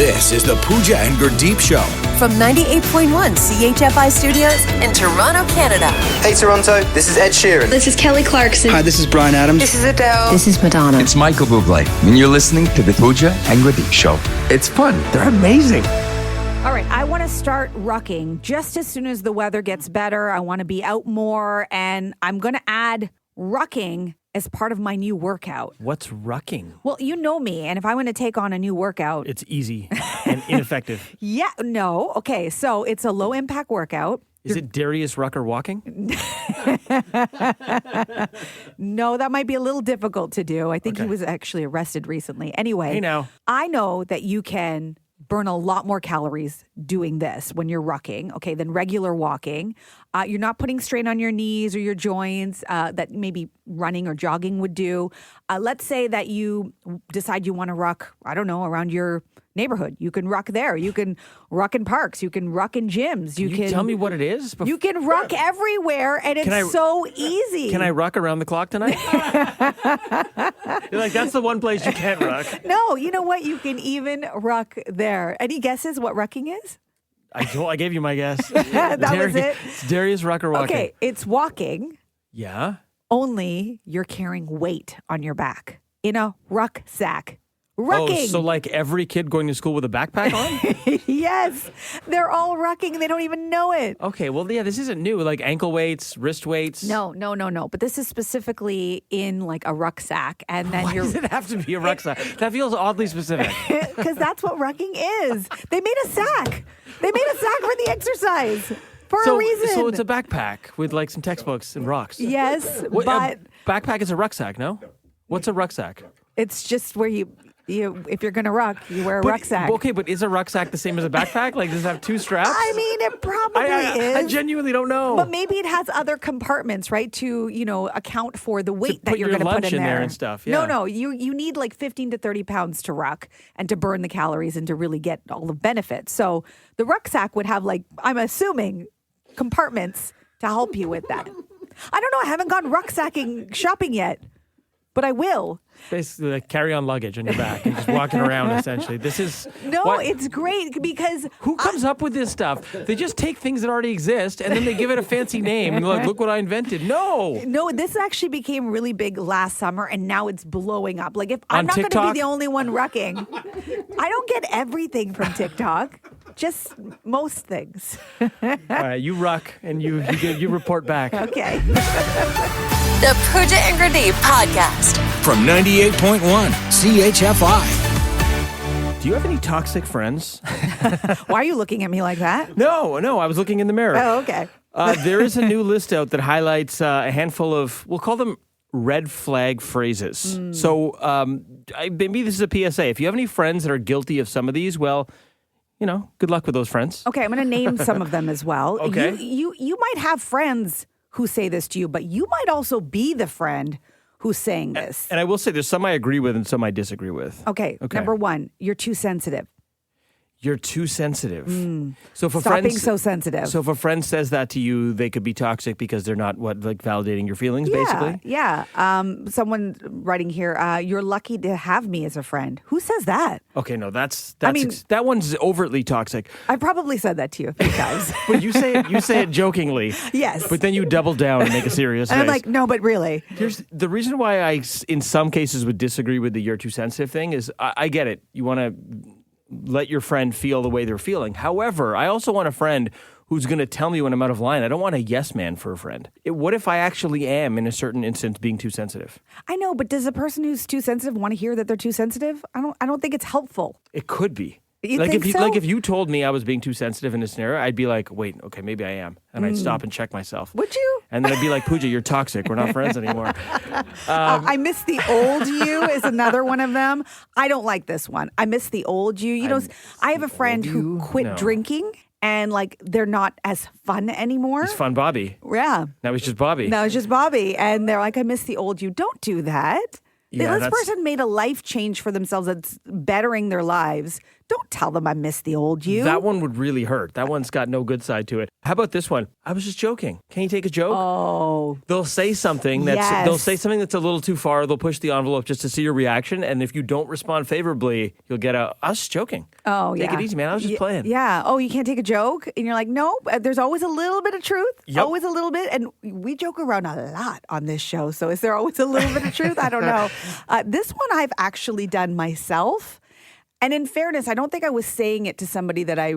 This is the Pooja and Gurdeep Show. From 98.1 CHFI Studios in Toronto, Canada. Hey Toronto, this is Ed Sheeran. This is Kelly Clarkson. Hi, this is Bryan Adams. This is Adele. This is Madonna. It's Michael Bublé, and you're listening to the Pooja and Gurdeep Show. It's fun. They're amazing. All right, I want to start rucking just as soon as the weather gets better. I want to be out more, and I'm going to add rucking as part of my new workout. What's rucking? Well, you know me, and if I want to take on a new workout... It's easy and ineffective. Yeah, no. Okay, so it's a low-impact workout. Is it Darius Rucker walking? No, that might be a little difficult to do. I think he was actually arrested recently. Anyway, Hey now. I know that you can burn a lot more calories doing this when you're rucking, okay, than regular walking. You're not putting strain on your knees or your joints that maybe running or jogging would do. Let's say that you decide you want to ruck, I don't know, around your neighborhood. You can ruck there. You can ruck in parks. You can ruck in gyms. You can tell me what it is? You can ruck everywhere, and it's so easy. Can I ruck around the clock tonight? You're like, that's the one place you can't ruck. No, you know what? You can even ruck there. Any guesses what rucking is? I gave you my guess. That was it? It's Darius Rucker walking. Okay, it's walking. Yeah? Only you're carrying weight on your back in a rucksack. Rucking. Oh, so like every kid going to school with a backpack on? Yes. They're all rucking and they don't even know it. Okay, well, yeah, this isn't new. Like ankle weights, wrist weights. No. But this is specifically in like a rucksack. And then Why does it have to be a rucksack? That feels oddly specific. Because that's what rucking is. They made a sack. They made a sack for the exercise. For a reason. So it's a backpack with like some textbooks and rocks. Yes, What, but... backpack is a rucksack, no? What's a rucksack? It's just where you if you're going to ruck, you wear a rucksack. Okay, but is a rucksack the same as a backpack? Like, does it have two straps? I mean, it probably is. I genuinely don't know. But maybe it has other compartments, right, to, account for the weight that you're going to put in there. And stuff. Yeah. No, you need like 15 to 30 pounds to ruck and to burn the calories and to really get all the benefits. So the rucksack would have like, I'm assuming, compartments to help you with that. I don't know. I haven't gone rucksacking shopping yet, but I will. Basically, like carry-on luggage on your back and just walking around, essentially. It's great because... Who comes up with this stuff? They just take things that already exist and then they give it a fancy name and like, look what I invented. No, this actually became really big last summer and now it's blowing up. Like, if I'm not going to be the only one rucking, I don't get everything from TikTok. Just most things. All right, you ruck and you report back. Okay. The Pooja and Gurdeep Podcast. From 98.1 CHFI. Do you have any toxic friends? Why are you looking at me like that? No, I was looking in the mirror. Oh, okay. There is a new list out that highlights a handful of, we'll call them red flag phrases. So maybe this is a PSA. If you have any friends that are guilty of some of these, well, good luck with those friends. Okay, I'm going to name some of them as well. Okay. You might have friends who say this to you, but you might also be the friend who's saying this. And I will say there's some I agree with and some I disagree with. Okay. Number one, you're too sensitive. You're too sensitive. So if Stop being so sensitive. So if a friend says that to you, they could be toxic because they're not validating your feelings, basically? Yeah. Someone writing here, you're lucky to have me as a friend. Who says that? Okay, no, that one's overtly toxic. I probably said that to you a few times. But you say it jokingly. Yes. But then you double down and make a serious face. And I'm like, no, but really. Here's the reason why I, in some cases, would disagree with the you're too sensitive thing is I get it. You want to let your friend feel the way they're feeling. However, I also want a friend who's going to tell me when I'm out of line. I don't want a yes man for a friend. What if I actually am, in a certain instance, being too sensitive? I know, but does a person who's too sensitive want to hear that they're too sensitive? I don't think it's helpful. It could be. You think so? Like if you told me I was being too sensitive in this scenario, I'd be like, wait, okay, maybe I am. And I'd stop and check myself. Would you? And then I'd be like, Pooja, you're toxic. We're not friends anymore. I miss the old you is another one of them. I don't like this one. I miss the old you. I have a friend who quit drinking and they're not as fun anymore. He's Fun Bobby. Yeah. Now he's just Bobby. And they're like, I miss the old you. Don't do that. This person made a life change for themselves that's bettering their lives. Don't tell them I miss the old you. That one would really hurt. That one's got no good side to it. How about this one? I was just joking. Can you take a joke? Oh. They'll say something that's a little too far. They'll push the envelope just to see your reaction. And if you don't respond favorably, you'll get I was just joking. Oh, Take it easy, man. I was just playing. Yeah. Oh, you can't take a joke? And you're like, no, there's always a little bit of truth. Yep. Always a little bit. And we joke around a lot on this show. So is there always a little bit of truth? I don't know. This one I've actually done myself. And in fairness, I don't think I was saying it to somebody that I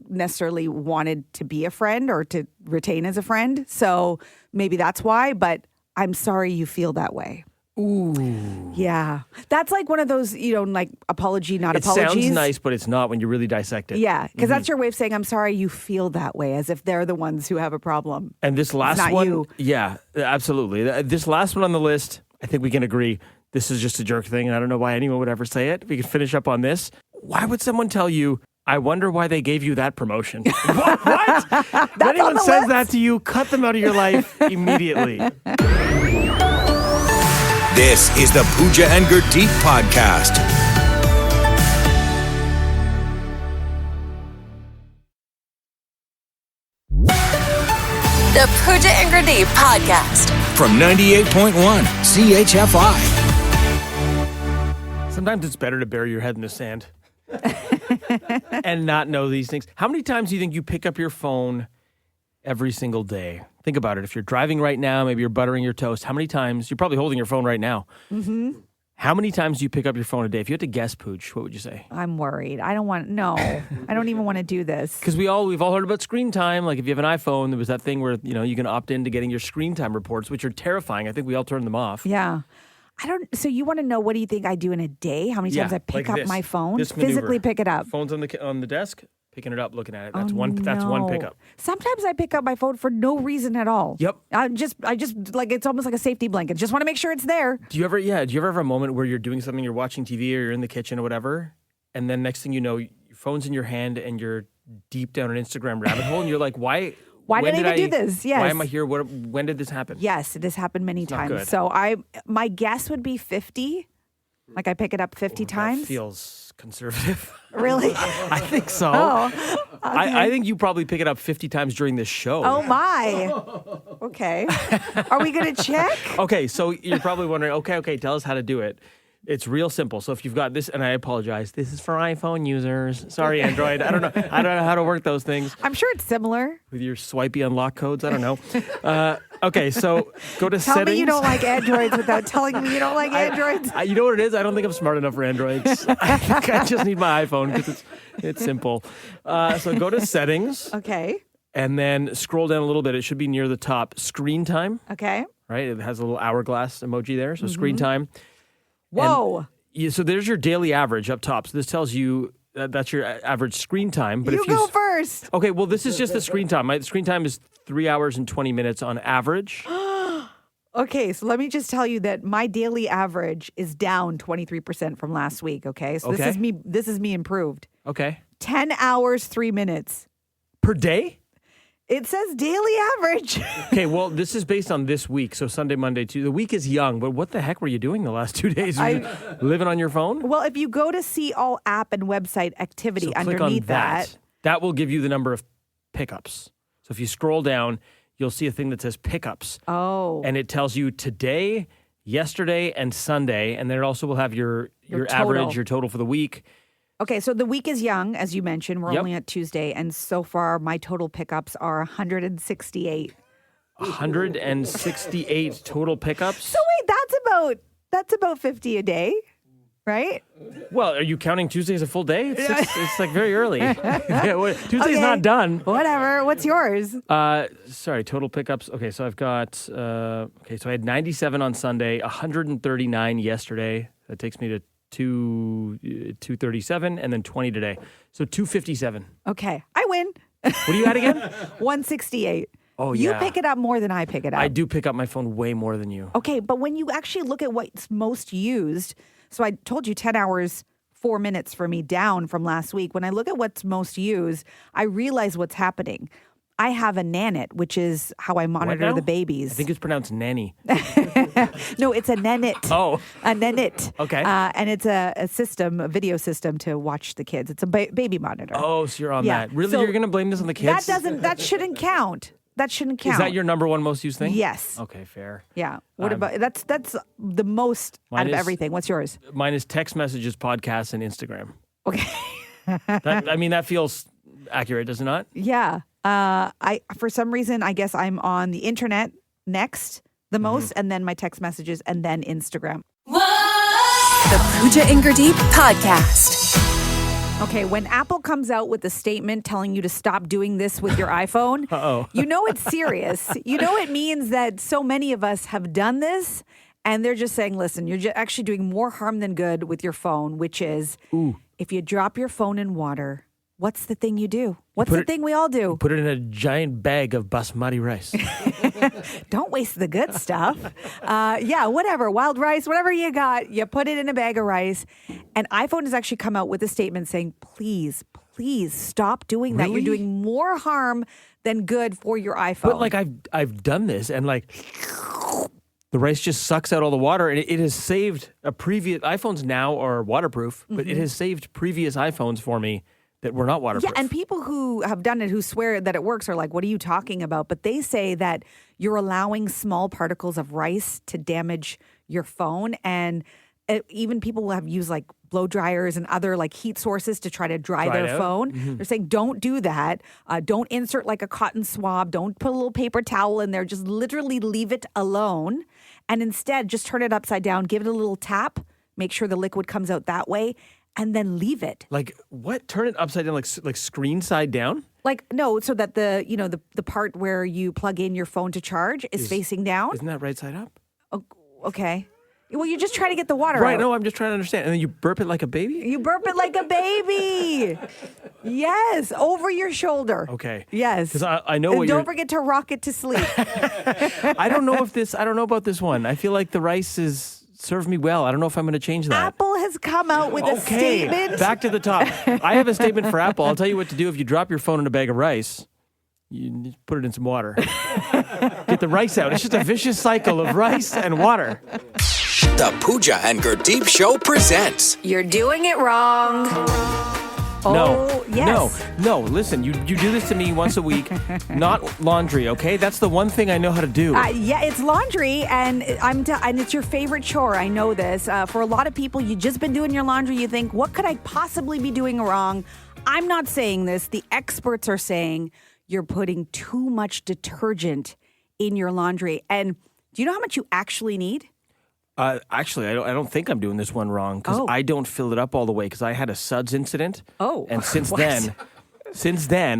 necessarily wanted to be a friend or to retain as a friend. So maybe that's why. But I'm sorry you feel that way. Ooh. Yeah. That's like one of those, like apology, not it apologies. It sounds nice, but it's not when you really dissect it. Yeah. Because that's your way of saying, I'm sorry you feel that way, as if they're the ones who have a problem. And this last not one. You. Yeah, absolutely. This last one on the list, I think we can agree. This is just a jerk thing, and I don't know why anyone would ever say it. We can finish up on this. Why would someone tell you, I wonder why they gave you that promotion? What? If anyone says that to you, cut them out of your life immediately. This is the Pooja and Gurdeep podcast. The Pooja and Gurdeep podcast. From 98.1 CHFI. Sometimes it's better to bury your head in the sand and not know these things. How many times do you think you pick up your phone every single day? Think about it. If you're driving right now, maybe you're buttering your toast. How many times? You're probably holding your phone right now. Mm-hmm. How many times do you pick up your phone a day? If you had to guess, Pooch, what would you say? I'm worried. I don't even want to do this. Because we've all heard about screen time. Like if you have an iPhone, there was that thing where, you can opt into getting your screen time reports, which are terrifying. I think we all turned them off. Yeah. So you want to know, what do you think I do in a day? How many times I pick up my phone? Physically pick it up. Phone's on the desk. Picking it up, looking at it. That's one pickup. Sometimes I pick up my phone for no reason at all. Yep. I just like, it's almost like a safety blanket. Just want to make sure it's there. Do you ever have a moment where you're doing something, you're watching TV or you're in the kitchen or whatever, and then next thing you know, your phone's in your hand and you're deep down an Instagram rabbit hole and you're like, why did I even do this? Yes. Why am I here? When did this happen? Yes, it has happened many times. Good. So my guess would be 50. Like I pick it up 50 times. That feels conservative. Really? I think so. Oh, okay. I think you probably pick it up 50 times during this show. Oh, my. Okay. Are we going to check? Okay, so you're probably wondering, okay, tell us how to do it. It's real simple. So if you've got this, and I apologize, this is for iPhone users. Sorry, Android. I don't know how to work those things. I'm sure it's similar. With your swipey unlock codes. I don't know. Okay, so go to settings. Tell me you don't like Androids without telling me you don't like Androids. You know what it is? I don't think I'm smart enough for Androids. I think I just need my iPhone because it's simple. So go to settings. Okay. And then scroll down a little bit. It should be near the top. Screen time. Okay. Right? It has a little hourglass emoji there. So screen time. Whoa. So there's your daily average up top. So this tells you that's your average screen time. But you go first. Okay, well, this is just the screen time. My screen time is 3 hours and 20 minutes on average. Okay, so let me just tell you that my daily average is down 23% from last week, okay? So this is me improved. Okay. 10 hours, 3 minutes. Per day? It says daily average. Okay, well, this is based on this week. So Sunday, Monday, Tuesday. The week is young, but what the heck were you doing the last 2 days? Were you living on your phone? Well, if you go to see all app and website activity click underneath on that will give you the number of pickups. So if you scroll down, you'll see a thing that says pickups. Oh. And it tells you today, yesterday, and Sunday. And then it also will have your average, your total for the week. Okay, so the week is young, as you mentioned. We're only at Tuesday, and so far my total pickups are 168. 168 total pickups? So wait, that's about 50 a day, right? Well, are you counting Tuesday as a full day? It's like very early. Tuesday's not done. Whatever. What's yours? Sorry, total pickups. Okay, so I've got, so I had 97 on Sunday, 139 yesterday. That takes me to 237 and then 20 today. So 257. Okay. I win. What do you had again? 168. Oh, yeah. You pick it up more than I pick it up. I do pick up my phone way more than you. Okay, but when you actually look at what's most used, so I told you 10 hours, 4 minutes for me down from last week. When I look at what's most used, I realize what's happening. I have a Nanit, which is how I monitor now? the babies. I think it's pronounced nanny. No, it's a Nanit. Oh. A Nanit. Okay. And it's a system, a video system to watch the kids. It's a baby monitor. Oh, so you're on Yeah. that. Really? So You're going to blame this on the kids? That shouldn't count. That shouldn't count. Is that your number one most used thing? Yes. Okay, fair. Yeah. What about that's the most out of everything. What's yours? Mine is text messages, podcasts, and Instagram. Okay. That feels accurate, does it not? Yeah. I for some reason I guess I'm on the internet next the most, and then my text messages, and then Instagram. The Pooja and Gurdeep podcast. Okay, when Apple comes out with a statement telling you to stop doing this with your iPhone, you know it's serious. You know it means that so many of us have done this, and they're just saying, listen, you're actually doing more harm than good with your phone, which is if you drop your phone in water, what's the thing you do? What's the thing we all do? Put it in a giant bag of basmati rice. Don't waste the good stuff. Yeah, whatever. Wild rice, whatever you got, you put it in a bag of rice. And iPhone has actually come out with a statement saying, please stop doing that. Really? You're doing more harm than good for your iPhone. But like I've done this, and like the rice just sucks out all the water, and it has saved a previous iPhones now are waterproof, but it has saved previous iPhones for me that were not waterproof. Yeah, and people who have done it, who swear that it works, are like, what are you talking about? But they say that you're allowing small particles of rice to damage your phone. And even people who have used like blow dryers and other like heat sources to try to dry their phone. They're saying, don't do that. Don't insert like a cotton swab. Don't put a little paper towel in there. Just literally leave it alone. And instead, just turn it upside down, give it a little tap, make sure the liquid comes out that way, and then leave it. Like what? Turn it upside down, like screen side down? Like, no, so that the part where you plug in your phone to charge is facing down. Isn't that right side up? Oh, okay. Well, you're just trying to get the water Right, out. no, I'm just trying to understand. And then you burp it like a baby? You burp it like a baby. Yes, over your shoulder. Okay. Yes. Because I know And what don't you're... forget to rock it to sleep. I don't know about this one. I feel like the rice is served me well. I don't know if I'm going to change that. Apple has come out with a statement. Back to the top. I have a statement for Apple. I'll tell you what to do if you drop your phone in a bag of rice. You just put it in some water. Get the rice out. It's just a vicious cycle of rice and water. The Pooja and Gurdeep Show presents. You're doing it wrong. Oh, yes. No. Listen, you do this to me once a week. Not laundry, okay? That's the one thing I know how to do. Yeah, it's laundry, and and it's your favorite chore. I know this. For a lot of people, you've just been doing your laundry. You think, what could I possibly be doing wrong? I'm not saying this. The experts are saying you're putting too much detergent in your laundry. And do you know how much you actually need? Actually, I don't think I'm doing this one wrong because I don't fill it up all the way because I had a suds incident. Oh. And since What? then,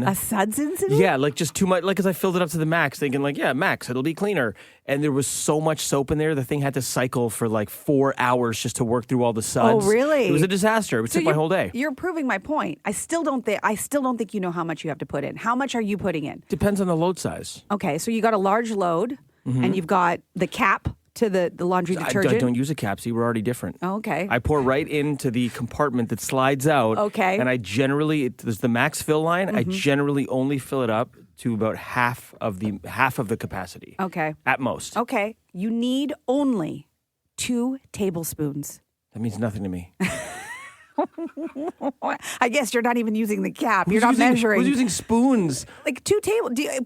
A suds incident? yeah, like just too much, like because I filled it up to the max thinking like, yeah, max, it'll be cleaner. And there was so much soap in there, the thing had to cycle for like 4 hours just to work through all the suds. Oh, really? It was a disaster. It took my whole day. You're proving my point. I still don't think you know how much you have to put in. How much are you putting in? Depends on the load size. Okay, so you got a large load, and you've got the cap to the laundry detergent. I don't use a cap. See, we're already different. Oh, okay. I pour right into the compartment that slides out. Okay. And I generally, there's the max fill line. I generally only fill it up to about half of the capacity. Okay. At most. Okay. You need only 2 tablespoons. That means nothing to me. I guess you're not even using the cap. You're not measuring. Who's using spoons? Like 2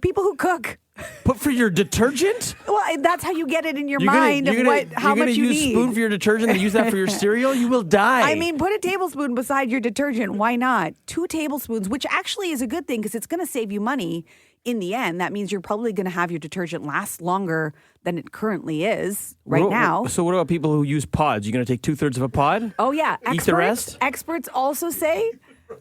people who cook. But for your detergent? Well, that's how you get it in your mind of how much you use need. spoon for your detergent and use that for your cereal? You will die. I mean, put a tablespoon beside your detergent. Why not? 2 tablespoons, which actually is a good thing because it's going to save you money in the end. That means you're probably going to have your detergent last longer than it currently is now. So what about people who use pods? You're going to take 2/3 of a pod? Oh, yeah. Eat the rest? Experts also say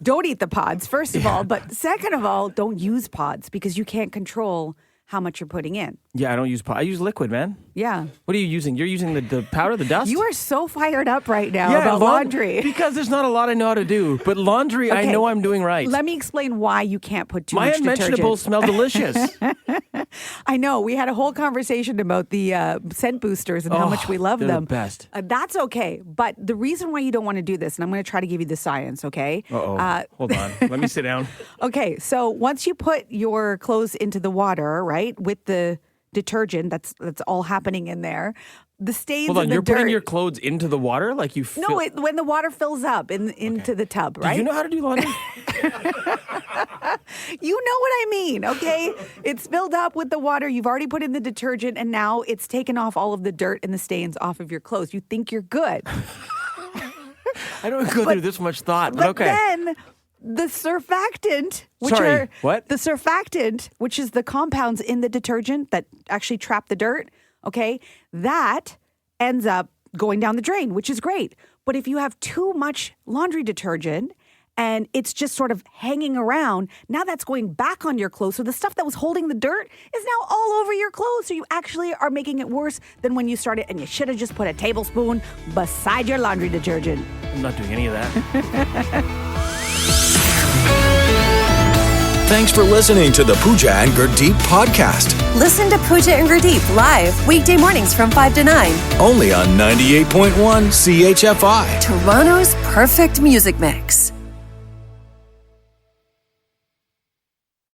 don't eat the pods, first of all. But second of all, don't use pods because you can't control how much you're putting in. Yeah, I don't use I use liquid, man. Yeah. What are you using? You're using the powder, the dust? You are so fired up right now about laundry. Because there's not a lot I know how to do. But laundry, I know I'm doing right. Let me explain why you can't put too much detergent. My unmentionables smell delicious. I know. We had a whole conversation about the scent boosters and how much we love they're them. The best. That's okay. But the reason why you don't want to do this, and I'm going to try to give you the science, okay? Hold on. Let me sit down. Okay. So once you put your clothes into the water, right, with the detergent, that's all happening in there. The stains. Hold on, and the you're dirt, putting your clothes into the water, like you. No, when the water fills up into the tub, right? Do you know how to do laundry? You know what I mean, okay? It's filled up with the water. You've already put in the detergent, and now it's taken off all of the dirt and the stains off of your clothes. You think you're good. I don't go through this much thought, but okay. Then the surfactant, the surfactant, which is the compounds in the detergent that actually trap the dirt, okay, that ends up going down the drain, which is great. But if you have too much laundry detergent and it's just sort of hanging around, now that's going back on your clothes. So the stuff that was holding the dirt is now all over your clothes. So you actually are making it worse than when you started, and you should have just put a tablespoon beside your laundry detergent. I'm not doing any of that. Thanks for listening to the Pooja and Gurdeep podcast. Listen to Pooja and Gurdeep live weekday mornings from 5 to 9. Only on 98.1 CHFI. Toronto's perfect music mix.